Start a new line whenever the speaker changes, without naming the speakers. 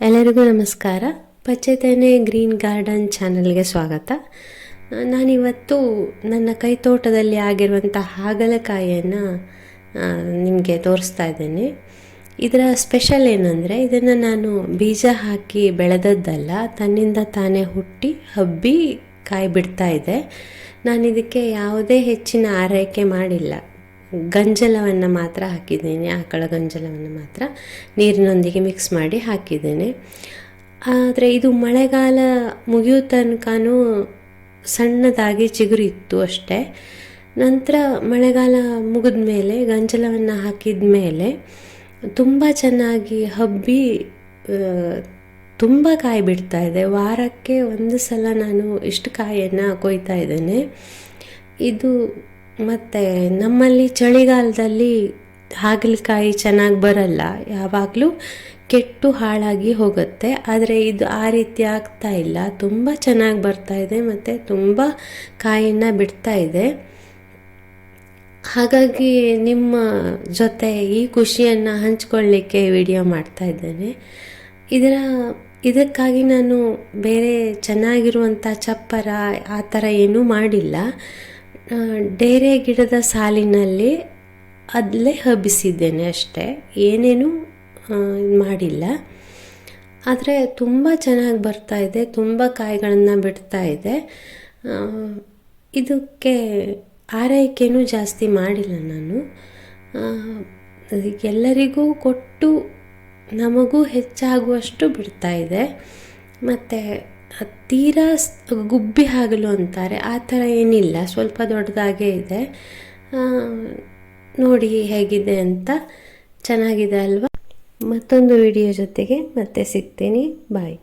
ಎಲ್ಲರಿಗೂ ನಮಸ್ಕಾರ. ಪಚ್ಚೆತೇನೆ green garden ಚಾನಲ್ಗೆ ಸ್ವಾಗತ. ನಾನಿವತ್ತು ನನ್ನ ಕೈ ತೋಟದಲ್ಲಿ ಆಗಿರುವಂಥ ಹಾಗಲಕಾಯಿಯನ್ನು ನಿಮಗೆ ತೋರಿಸ್ತಾ ಇದ್ದೇನೆ. ಇದರ ಸ್ಪೆಷಲ್ ಏನಂದರೆ, ಇದನ್ನು ನಾನು ಬೀಜ ಹಾಕಿ ಬೆಳೆದದ್ದಲ್ಲ, ತನ್ನಿಂದ ತಾನೇ ಹುಟ್ಟಿ ಹಬ್ಬಿ ಕಾಯಿ ಬಿಡ್ತಾ ಇದೆ. ನಾನು ಇದಕ್ಕೆ ಯಾವುದೇ ಹೆಚ್ಚಿನ ಆರೈಕೆ ಮಾಡಿಲ್ಲ. ಗಂಜಲವನ್ನು ಮಾತ್ರ ಹಾಕಿದ್ದೇನೆ, ಆಕಳ ಗಂಜಲವನ್ನು ಮಾತ್ರ ನೀರಿನೊಂದಿಗೆ ಮಿಕ್ಸ್ ಮಾಡಿ ಹಾಕಿದ್ದೇನೆ. ಆದರೆ ಇದು ಮಳೆಗಾಲ ಮುಗಿಯೋ ತನಕನೂ ಸಣ್ಣದಾಗಿ ಚಿಗುರಿತ್ತು ಅಷ್ಟೇ. ನಂತರ ಮಳೆಗಾಲ ಮುಗಿದ ಮೇಲೆ ಗಂಜಲವನ್ನು ಹಾಕಿದ ಮೇಲೆ ತುಂಬ ಚೆನ್ನಾಗಿ ಹಬ್ಬಿ ತುಂಬ ಕಾಯಿ ಬಿಡ್ತಾ ಇದೆ. ವಾರಕ್ಕೆ ಒಂದು ಸಲ ನಾನು ಇಷ್ಟು ಕಾಯಿಯನ್ನು ಕೊಯ್ತಾ ಇದ್ದೇನೆ. ಇದು ಮತ್ತು ನಮ್ಮಲ್ಲಿ ಚಳಿಗಾಲದಲ್ಲಿ ಹಾಗಲಕಾಯಿ ಚೆನ್ನಾಗಿ ಬರಲ್ಲ, ಯಾವಾಗಲೂ ಕೆಟ್ಟು ಹಾಳಾಗಿ ಹೋಗುತ್ತೆ. ಆದರೆ ಇದು ಆ ರೀತಿ ಆಗ್ತಾ ಇಲ್ಲ, ತುಂಬ ಚೆನ್ನಾಗಿ ಬರ್ತಾ ಇದೆ ಮತ್ತು ತುಂಬ ಕಾಯಿಯನ್ನು ಬಿಡ್ತಾ ಇದೆ. ಹಾಗಾಗಿ ನಿಮ್ಮ ಜೊತೆ ಈ ಖುಷಿಯನ್ನು ಹಂಚ್ಕೊಳ್ಳಿಕ್ಕೆ ವಿಡಿಯೋ ಮಾಡ್ತಾ ಇದ್ದೇನೆ. ಇದಕ್ಕಾಗಿ ನಾನು ಬೇರೆ ಚೆನ್ನಾಗಿರುವಂಥ ಚಪ್ಪರ ಆ ಥರ ಏನೂ ಮಾಡಿಲ್ಲ. ಡೇರೆ ಗಿಡದ ಸಾಲಿನಲ್ಲಿ ಅಲ್ಲೇ ಹಬ್ಬಿಸಿದ್ದೇನೆ ಅಷ್ಟೇ, ಏನೇನೂ ಮಾಡಿಲ್ಲ. ಆದರೆ ತುಂಬ ಚೆನ್ನಾಗಿ ಬರ್ತಾ ಇದೆ, ತುಂಬ ಕಾಯಿಗಳನ್ನು ಬಿಡ್ತಾ ಇದೆ. ಇದಕ್ಕೆ ಆರೈಕೆನೂ ಜಾಸ್ತಿ ಮಾಡಿಲ್ಲ ನಾನು. ಎಲ್ಲರಿಗೂ ಕೊಟ್ಟು ನಮಗೂ ಹೆಚ್ಚಾಗುವಷ್ಟು ಬಿಡ್ತಾ ಇದೆ. ಮತ್ತು ತೀರಾ ಗುಬ್ಬಿ ಹಾಗಲು ಅಂತಾರೆ, ಆ ಥರ ಏನಿಲ್ಲ, ಸ್ವಲ್ಪ ದೊಡ್ಡದಾಗೇ ಇದೆ. ನೋಡಿ ಹೇಗಿದೆ ಅಂತ. ಚೆನ್ನಾಗಿದೆ ಅಲ್ವಾ? ಮತ್ತೊಂದು ವಿಡಿಯೋ ಜೊತೆಗೆ ಮತ್ತೆ ಸಿಗ್ತೀನಿ. ಬಾಯ್.